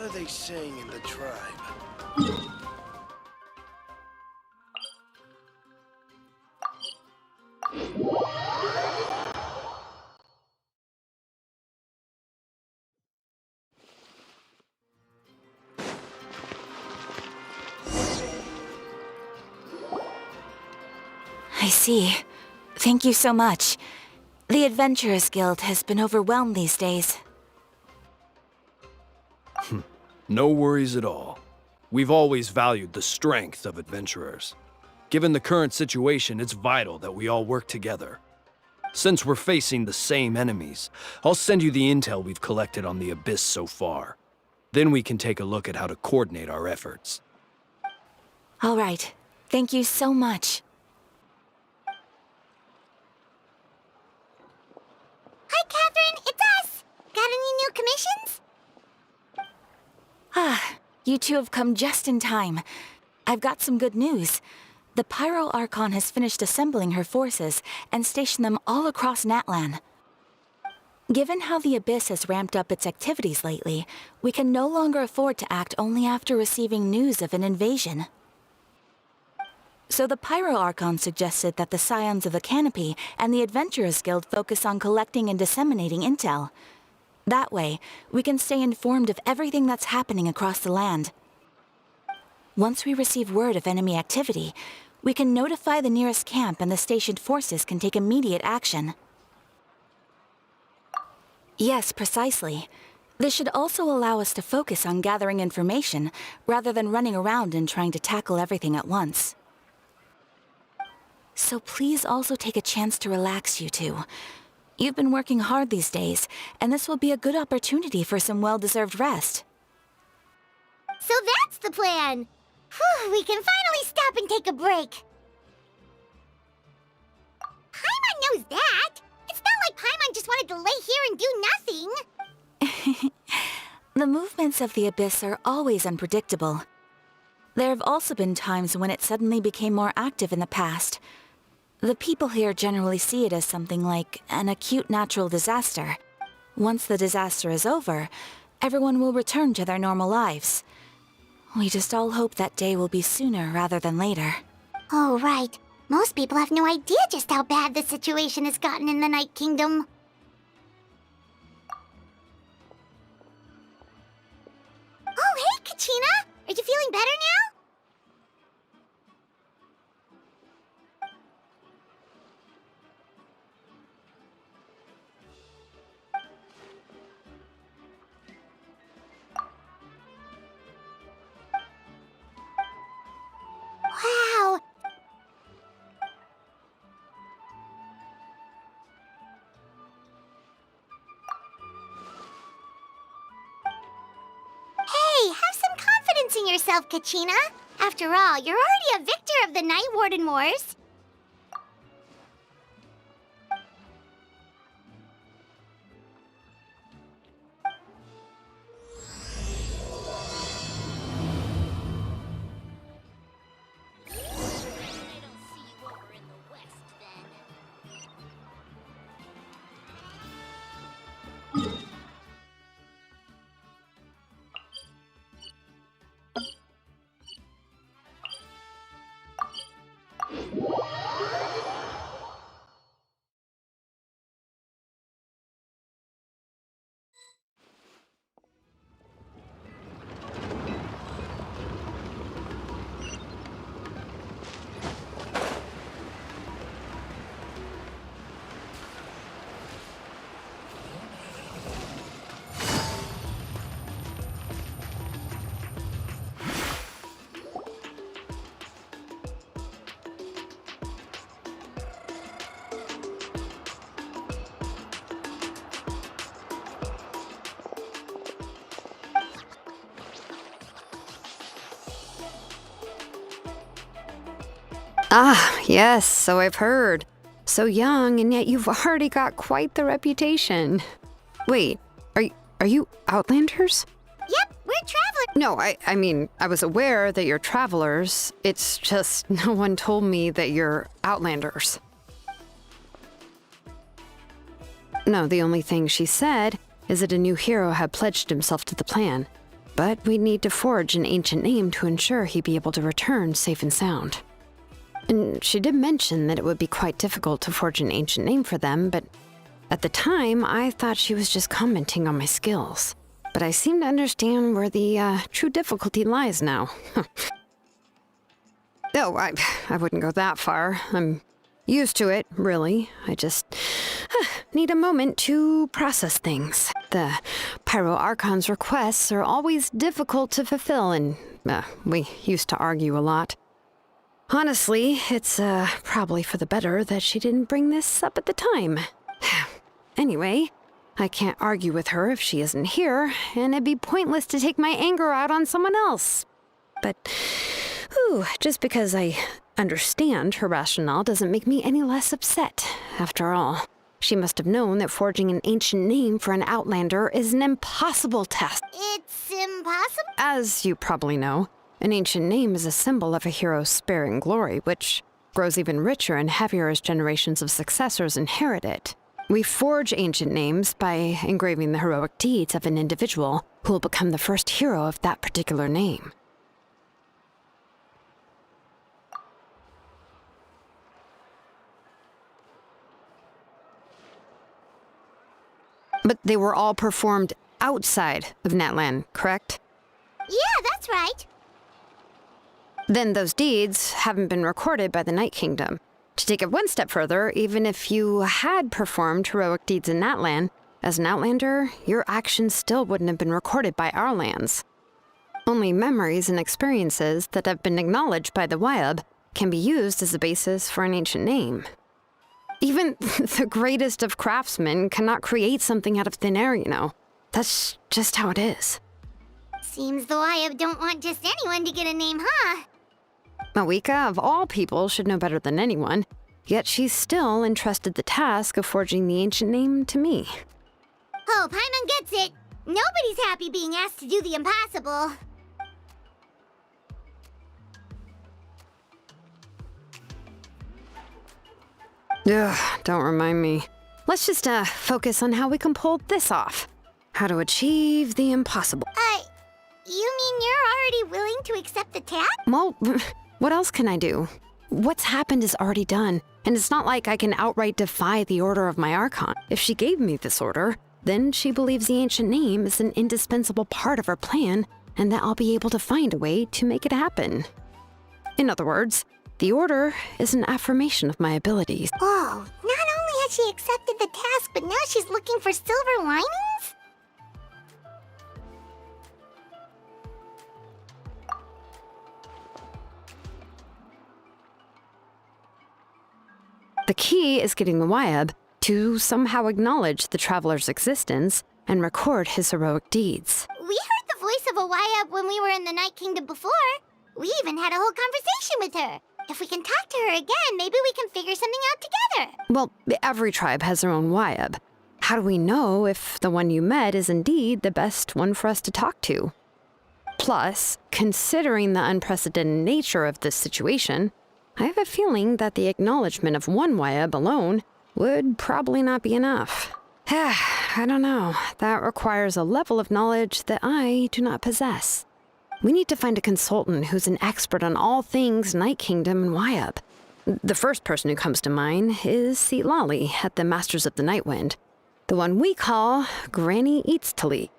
are they saying in the tribe? I see. Thank you so much. The Adventurers Guild has been overwhelmed these days. No worries at all. We've always valued the strength of adventurers. Given the current situation, it's vital that we all work together. Since we're facing the same enemies, I'll send you the intel we've collected on the Abyss so far. Then we can take a look at how to coordinate our efforts. All right. Thank you so much. Hi, Catherine, it's us! Got any new commissions? You two have come just in time. I've got some good news. The Pyro Archon has finished assembling her forces and stationed them all across Natlan. Given how the Abyss has ramped up its activities lately, we can no longer afford to act only after receiving news of an invasion. So the Pyro Archon suggested that the Scions of the Canopy and the Adventurers Guild focus on collecting and disseminating intel. That way, we can stay informed of everything that's happening across the land. Once we receive word of enemy activity, we can notify the nearest camp and the stationed forces can take immediate action. Yes, precisely. This should also allow us to focus on gathering information, rather than running around and trying to tackle everything at once. So please also take a chance to relax, you two. You've been working hard these days, and this will be a good opportunity for some well-deserved rest. So that's the plan! Whew, we can finally stop and take a break! Paimon knows that! It's not like Paimon just wanted to lay here and do nothing! The movements of the Abyss are always unpredictable. There have also been times when it suddenly became more active in the past. The people here generally see it as something like an acute natural disaster. Once the disaster is over, everyone will return to their normal lives. We just all hope that day will be sooner rather than later. Oh, right. Most people have no idea just how bad the situation has gotten in the Night Kingdom. Oh, hey, Kachina! Are you feeling better now? Wow! Hey, have some confidence in yourself, Kachina. After all, you're already a victor of the Night Warden Wars. Ah, yes, so I've heard. So young, and yet you've already got quite the reputation. Wait, are you Outlanders? Yep, we're travelers. No, I mean, I was aware that you're travelers. It's just no one told me that you're Outlanders. No, the only thing she said is that a new hero had pledged himself to the plan. but we'd need to forge an ancient name to ensure he'd be able to return safe and sound. And she did mention that it would be quite difficult to forge an ancient name for them, but at the time, I thought she was just commenting on my skills. But I seem to understand where the true difficulty lies now. Oh, I wouldn't go that far. I'm used to it, really. I just need a moment to process things. The Pyro Archon's requests are always difficult to fulfill, and we used to argue a lot. Honestly, it's probably for the better that she didn't bring this up at the time. Anyway, I can't argue with her if she isn't here, and it'd be pointless to take my anger out on someone else. But, just because I understand her rationale doesn't make me any less upset. After all, she must have known that forging an ancient name for an Outlander is an impossible task. It's impossible? As you probably know, an ancient name is a symbol of a hero's spirit and glory, which grows even richer and heavier as generations of successors inherit it. We forge ancient names by engraving the heroic deeds of an individual who will become the first hero of that particular name. But they were all performed outside of Natlan, correct? Yeah, that's right. Then those deeds haven't been recorded by the Night Kingdom. To take it one step further, even if you had performed heroic deeds in Natlan, as an Outlander, your actions still wouldn't have been recorded by our lands. Only memories and experiences that have been acknowledged by the Wyab can be used as a basis for an ancient name. Even the greatest of craftsmen cannot create something out of thin air, you know. That's just how it is. Seems the Wyab don't want just anyone to get a name, huh? Mawika, of all people, should know better than anyone, yet she's still entrusted the task of forging the ancient name to me. Oh, Paimon gets it. Nobody's happy being asked to do the impossible. Ugh, don't remind me. Let's just focus on how we can pull this off. How to achieve the impossible. You mean you're already willing to accept the task? Well, what else can I do? What's happened is already done, and it's not like I can outright defy the order of my Archon. If she gave me this order, then she believes the ancient name is an indispensable part of her plan, and that I'll be able to find a way to make it happen. In other words, the order is an affirmation of my abilities. Whoa, not only has she accepted the task, but now she's looking for silver linings? The key is getting the Wyab to somehow acknowledge the traveler's existence and record his heroic deeds. We heard the voice of a Wyab when we were in the Night Kingdom before. We even had a whole conversation with her. If we can talk to her again, maybe we can figure something out together. Well, every tribe has their own Wyab. How do we know if the one you met is indeed the best one for us to talk to? Plus, considering the unprecedented nature of this situation, I have a feeling that the acknowledgement of one Wyab alone would probably not be enough. I don't know. That requires a level of knowledge that I do not possess. We need to find a consultant who's an expert on all things Night Kingdom and Wyab. The first person who comes to mind is Lali at the Masters of the Nightwind, the one we call Granny Eatstali.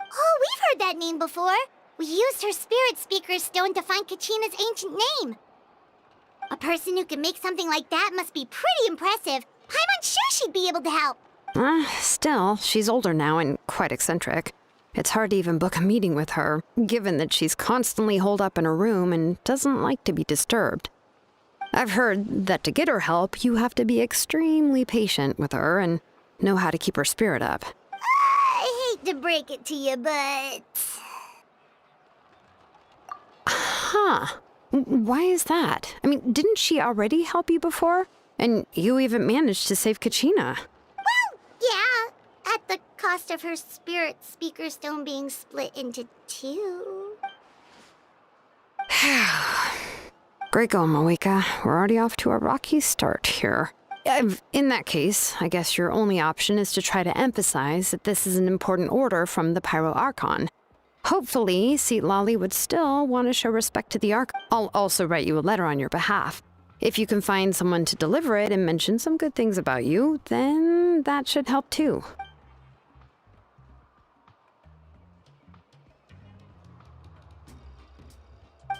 Oh, we've heard that name before. We used her Spirit Speaker Stone to find Kachina's ancient name. A person who can make something like that must be pretty impressive. I'm sure she'd be able to help. Still, she's older now and quite eccentric. It's hard to even book a meeting with her, given that she's constantly holed up in her room and doesn't like to be disturbed. I've heard that to get her help, you have to be extremely patient with her and know how to keep her spirit up. I hate to break it to you, but... Huh. Why is that? I mean, didn't she already help you before? And you even managed to save Kachina. Well, yeah. At the cost of her Spirit Speaker Stone being split into two. Great going, Mawika. We're already off to a rocky start here. In that case, I guess your only option is to try to emphasize that this is an important order from the Pyro Archon. Hopefully, Seat Lolly would still want to show respect to the Ark. I'll also write you a letter on your behalf. If you can find someone to deliver it and mention some good things about you, then that should help too.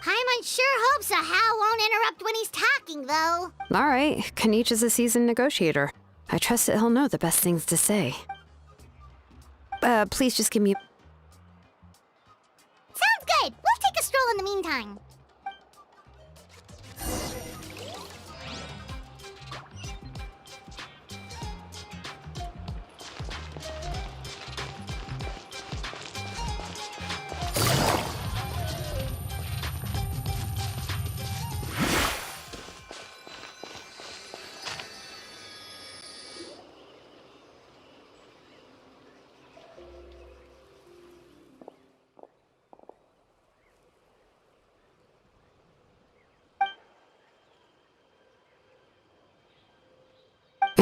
Paimon sure hopes a Hal won't interrupt when he's talking, though. All right, Kanich is a seasoned negotiator. I trust that he'll know the best things to say. Please just give me... Sounds good. We'll take a stroll in the meantime.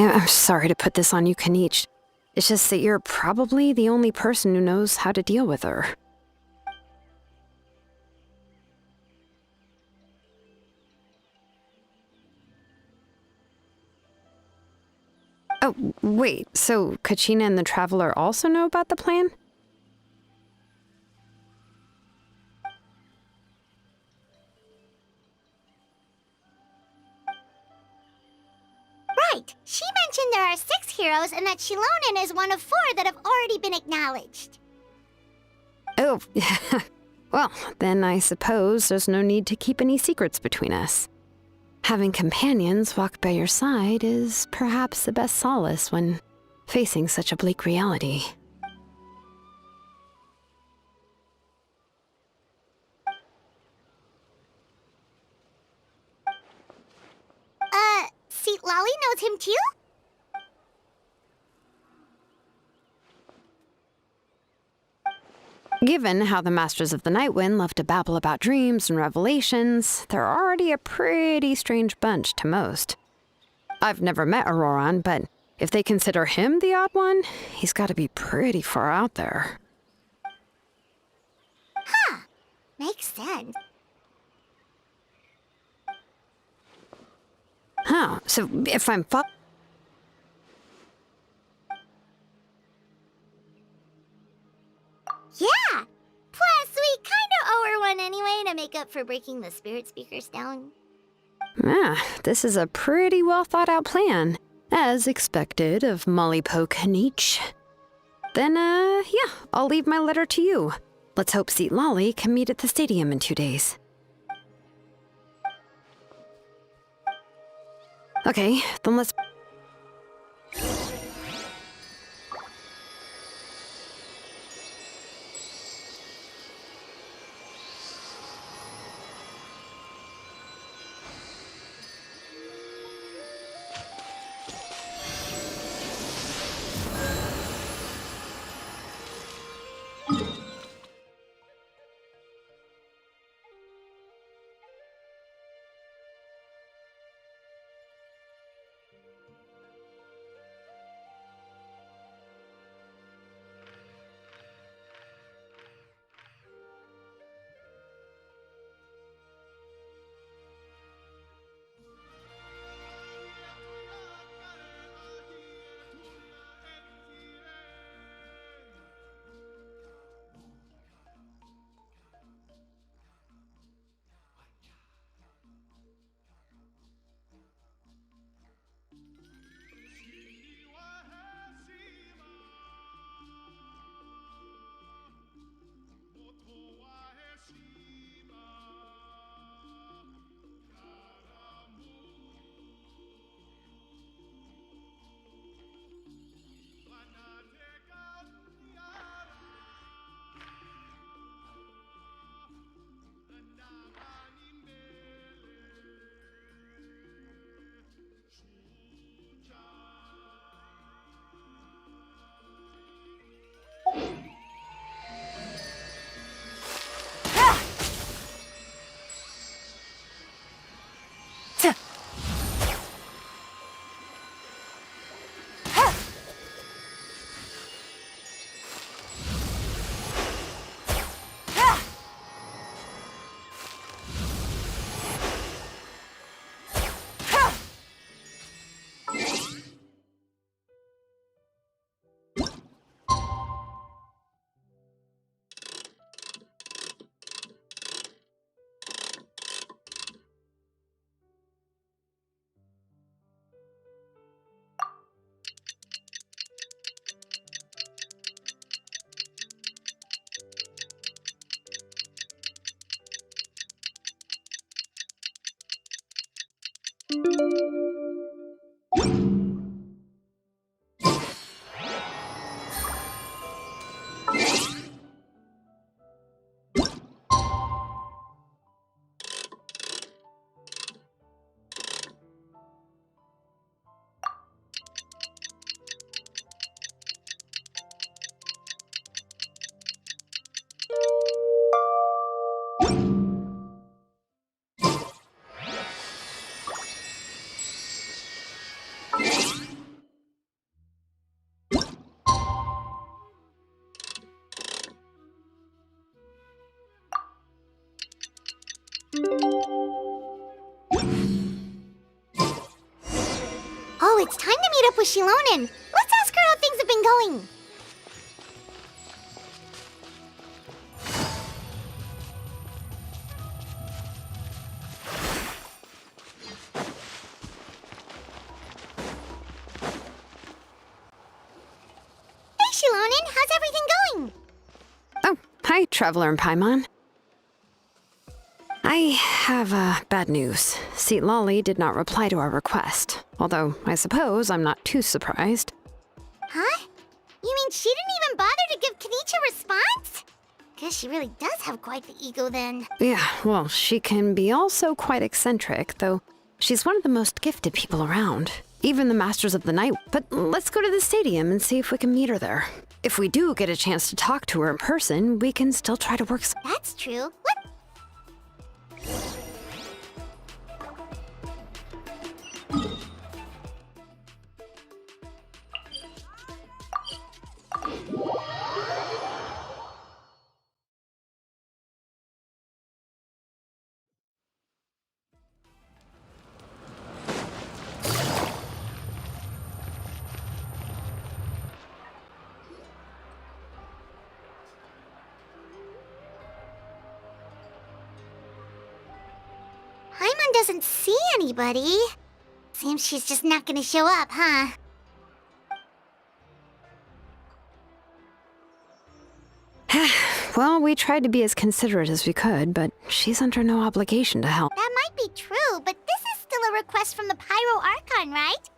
I'm sorry to put this on you, Kanich. It's just that you're probably the only person who knows how to deal with her. Oh, wait, so Kachina and the Traveler also know about the plan? Right. She mentioned there are 6 heroes and that Shilonen is one of 4 that have already been acknowledged. Oh, well, then I suppose there's no need to keep any secrets between us. Having companions walk by your side is perhaps the best solace when facing such a bleak reality. Seat Lolly knows him too? Given how the Masters of the Nightwind love to babble about dreams and revelations, they're already a pretty strange bunch to most. I've never met Auroran, but if they consider him the odd one, he's got to be pretty far out there. Huh. Makes sense. Huh, so if I'm Yeah! Plus, we kinda owe her one anyway to make up for breaking the spirit speaker stone. This is a pretty well thought out plan, as expected of Molly Poke Kanich. Then, yeah, I'll leave my letter to you. Let's hope Seat Lolly can meet at the stadium in 2 days. Okay, then let's... Oh, it's time to meet up with Shilonen. Let's ask her how things have been going. Hey, Shilonen, how's everything going? Oh, hi, Traveler and Paimon. I have bad news. Lolly did not reply to our request, although I suppose I'm not too surprised. Huh? You mean she didn't even bother to give Kenichi a response? Guess she really does have quite the ego then. Yeah, well, she can be also quite eccentric, though she's one of the most gifted people around. Even the Masters of the Night. But let's go to the stadium and see if we can meet her there. If we do get a chance to talk to her in person, we can still try to work some... That's true. What? Paimon doesn't see anybody. Seems she's just not gonna show up, huh? Well, we tried to be as considerate as we could, but she's under no obligation to help. That might be true, but this is still a request from the Pyro Archon, right?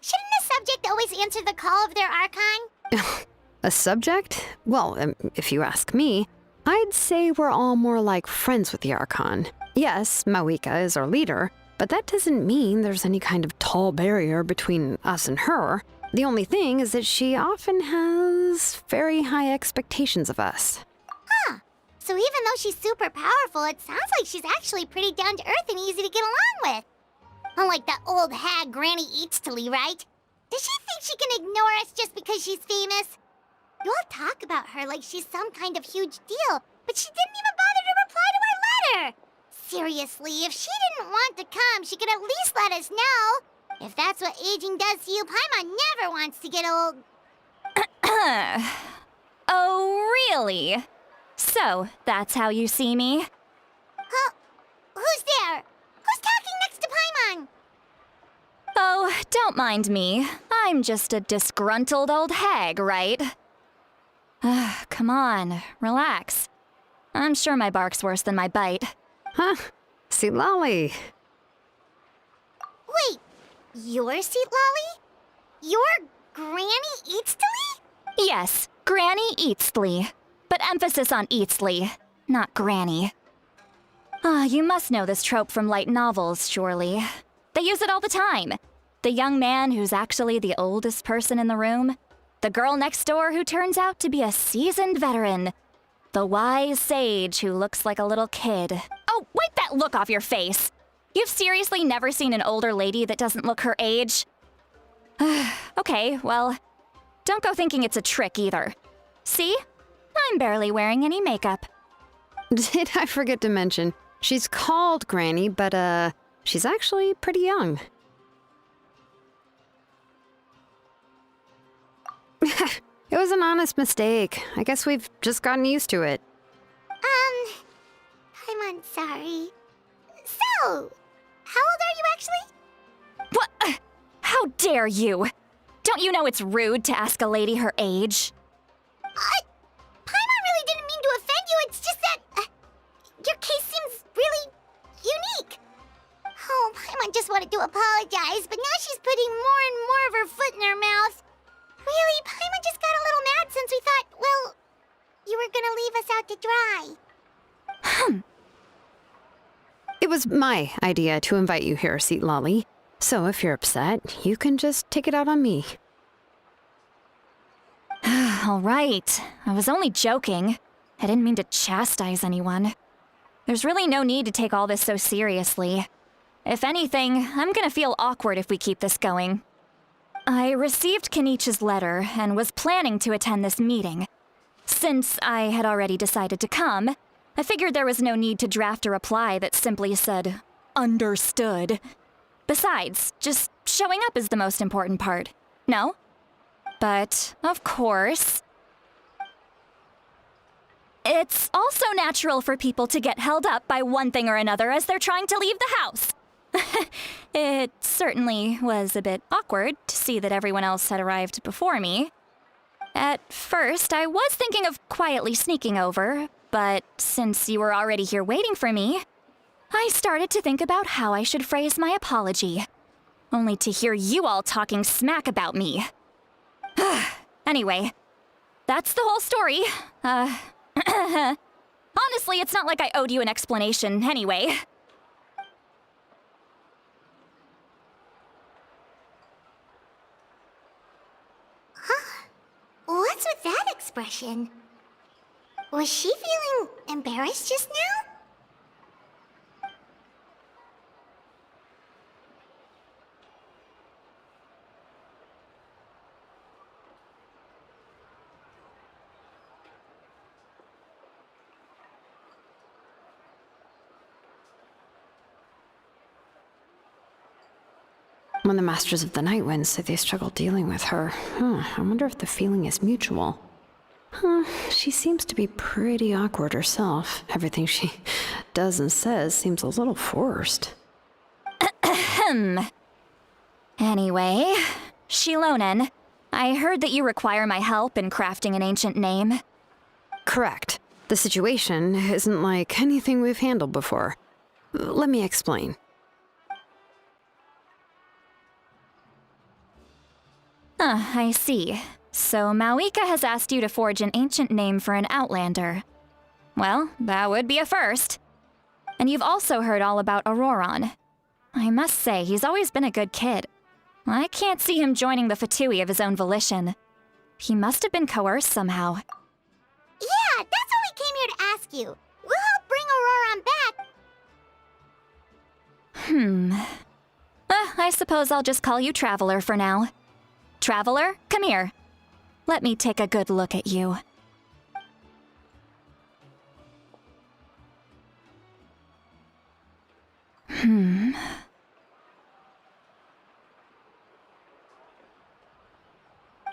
Shouldn't the subject always answer the call of their Archon? A subject? Well, if you ask me, I'd say we're all more like friends with the Archon. Yes, Mawika is our leader, but that doesn't mean there's any kind of tall barrier between us and her. The only thing is that she often has very high expectations of us. Huh. So even though she's super powerful, it sounds like she's actually pretty down to earth and easy to get along with. Unlike that old hag Granny Eatstily, right? Does she think she can ignore us just because she's famous? You all talk about her like she's some kind of huge deal, but she didn't even bother to reply to our letter! Seriously, if she didn't want to come, she could at least let us know. If that's what aging does to you, Paimon never wants to get old. Oh, really? So, that's how you see me? Huh? Who's there? Who's talking next to Paimon? Oh, don't mind me. I'm just a disgruntled old hag, right? Come on, relax. I'm sure my bark's worse than my bite. Huh? Lolly. Wait, you're Seat Lolly? You're Granny Eatstily? Yes, Granny Eatsley. But emphasis on Eatsley, not Granny. You must know this trope from light novels, surely. They use it all the time. The young man who's actually the oldest person in the room. The girl next door who turns out to be a seasoned veteran. The wise sage who looks like a little kid. Oh, wipe that look off your face! You've seriously never seen an older lady that doesn't look her age? Okay, well, don't go thinking it's a trick either. See? I'm barely wearing any makeup. Did I forget to mention, she's called Granny, but she's actually pretty young. It was an honest mistake. I guess we've just gotten used to it. I'm sorry. So, how old are you actually? What? How dare you? Don't you know it's rude to ask a lady her age? Paimon really didn't mean to offend you, it's just that your case seems really unique. Oh, Paimon just wanted wanted to apologize, but now she's putting more and more of her foot in her mouth. Really, Paimon just got a little mad since we thought, well, you were gonna leave us out to dry. It was my idea to invite you here, Seat Lolly. So if you're upset, you can just take it out on me. All right. I was only joking. I didn't mean to chastise anyone. There's really no need to take all this so seriously. If anything, I'm gonna feel awkward if we keep this going. I received Kenichi's letter and was planning to attend this meeting. Since I had already decided to come, I figured there was no need to draft a reply that simply said, "Understood." Besides, just showing up is the most important part, no? But, of course, it's also natural for people to get held up by one thing or another as they're trying to leave the house. It certainly was a bit awkward to see that everyone else had arrived before me. At first, I was thinking of quietly sneaking over, but since you were already here waiting for me, I started to think about how I should phrase my apology, only to hear you all talking smack about me. Anyway, that's the whole story. Honestly, it's not like I owed you an explanation anyway. What's with that expression? Was she feeling embarrassed just now? When the Masters of the Night Wind say they struggle dealing with her, I wonder if the feeling is mutual. She seems to be pretty awkward herself. Everything she does and says seems a little forced. Anyway, Shilonen, I heard that you require my help in crafting an ancient name. Correct. The situation isn't like anything we've handled before. Let me explain. I see. So Mauika has asked you to forge an ancient name for an Outlander. Well, that would be a first. And you've also heard all about Auroron. I must say, he's always been a good kid. I can't see him joining the Fatui of his own volition. He must have been coerced somehow. Yeah, that's what we came here to ask you. We'll help bring Auroron back. I suppose I'll just call you Traveler for now. Traveler, come here. Let me take a good look at you.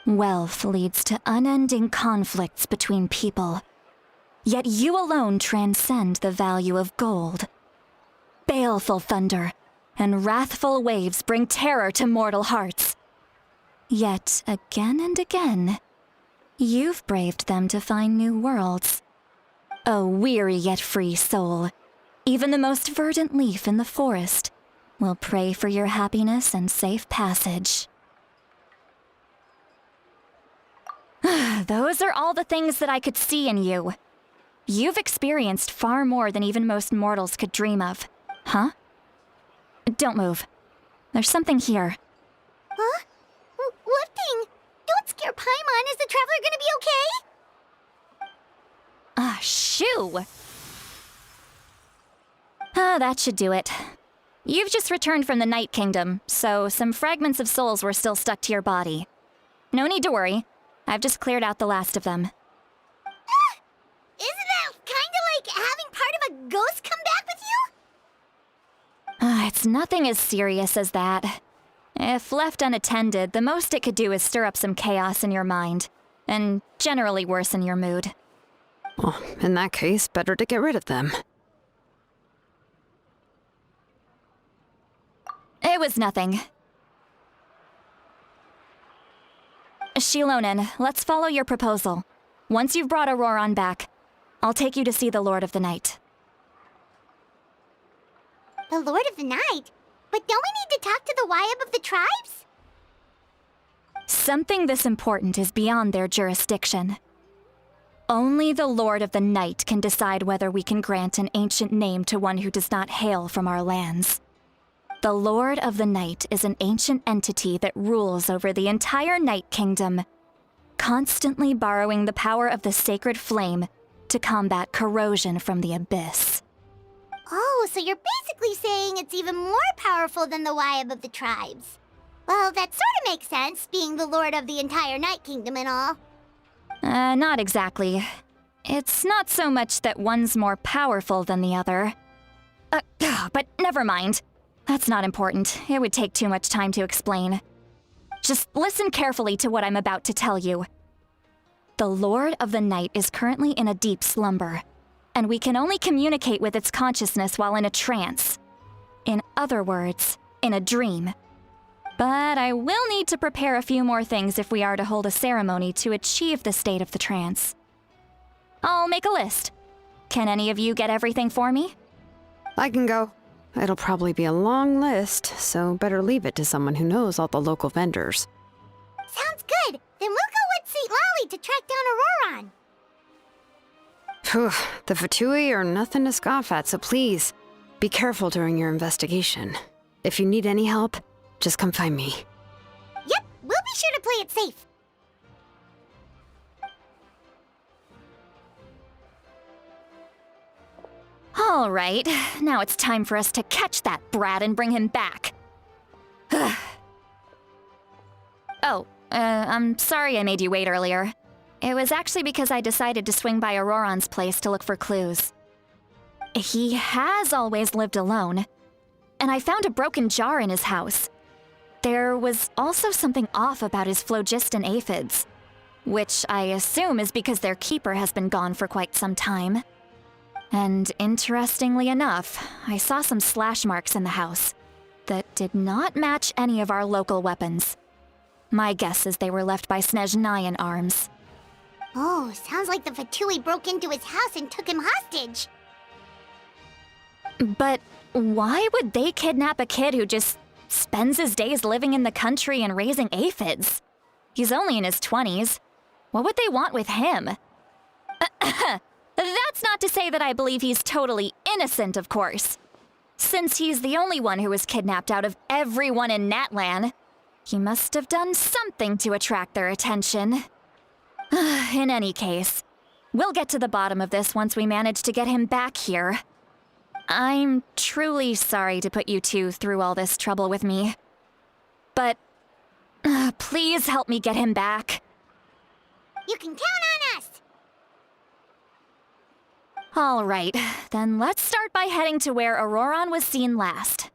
Wealth leads to unending conflicts between people. Yet you alone transcend the value of gold. Baleful thunder and wrathful waves bring terror to mortal hearts. Yet again and again, you've braved them to find new worlds. O weary yet free soul, even the most verdant leaf in the forest will pray for your happiness and safe passage. Those are all the things that I could see in you. You've experienced far more than even most mortals could dream of. Huh? Don't move. There's something here. Huh? What thing? Don't scare Paimon. Is the Traveler gonna be okay? Shoo! That should do it. You've just returned from the Night Kingdom, so some fragments of souls were still stuck to your body. No need to worry. I've just cleared out the last of them. Isn't that kinda like having part of a ghost come back with you? It's nothing as serious as that. If left unattended, the most it could do is stir up some chaos in your mind, and generally worsen your mood. Well, in that case, better to get rid of them. It was nothing. Shilonen, let's follow your proposal. Once you've brought Auroron back, I'll take you to see the Lord of the Night. The Lord of the Night? But don't we need to talk to the Wyab of the tribes? Something this important is beyond their jurisdiction. Only the Lord of the Night can decide whether we can grant an ancient name to one who does not hail from our lands. The Lord of the Night is an ancient entity that rules over the entire Night Kingdom, constantly borrowing the power of the sacred flame to combat corrosion from the abyss. Oh, so you're basically saying it's even more powerful than the Wyab of the tribes. Well, that sort of makes sense, being the lord of the entire Night Kingdom and all. Not exactly. It's not so much that one's more powerful than the other. But never mind. That's not important. It would take too much time to explain. Just listen carefully to what I'm about to tell you. The Lord of the Night is currently in a deep slumber, and we can only communicate with its consciousness while in a trance. In other words, in a dream. But I will need to prepare a few more things if we are to hold a ceremony to achieve the state of the trance. I'll make a list. Can any of you get everything for me? I can go. It'll probably be a long list, so better leave it to someone who knows all the local vendors. Sounds good. Then we'll go with St. Lolly to track down Auroron. Phew, the Fatui are nothing to scoff at, so please, be careful during your investigation. If you need any help, just come find me. Yep, we'll be sure to play it safe. All right, now it's time for us to catch that brat and bring him back. I'm sorry I made you wait earlier. It was actually because I decided to swing by Auroron's place to look for clues. He has always lived alone, and I found a broken jar in his house. There was also something off about his phlogiston aphids, which I assume is because their keeper has been gone for quite some time. And interestingly enough, I saw some slash marks in the house that did not match any of our local weapons. My guess is they were left by Snezhnayan arms. Oh, sounds like the Fatui broke into his house and took him hostage. But why would they kidnap a kid who just spends his days living in the country and raising aphids? He's only in his 20s. What would they want with him? That's not to say that I believe he's totally innocent, of course. Since he's the only one who was kidnapped out of everyone in Natlan, he must have done something to attract their attention. In any case, we'll get to the bottom of this once we manage to get him back here. I'm truly sorry to put you two through all this trouble with me. But please help me get him back. You can count on us! All right, then let's start by heading to where Auroron was seen last.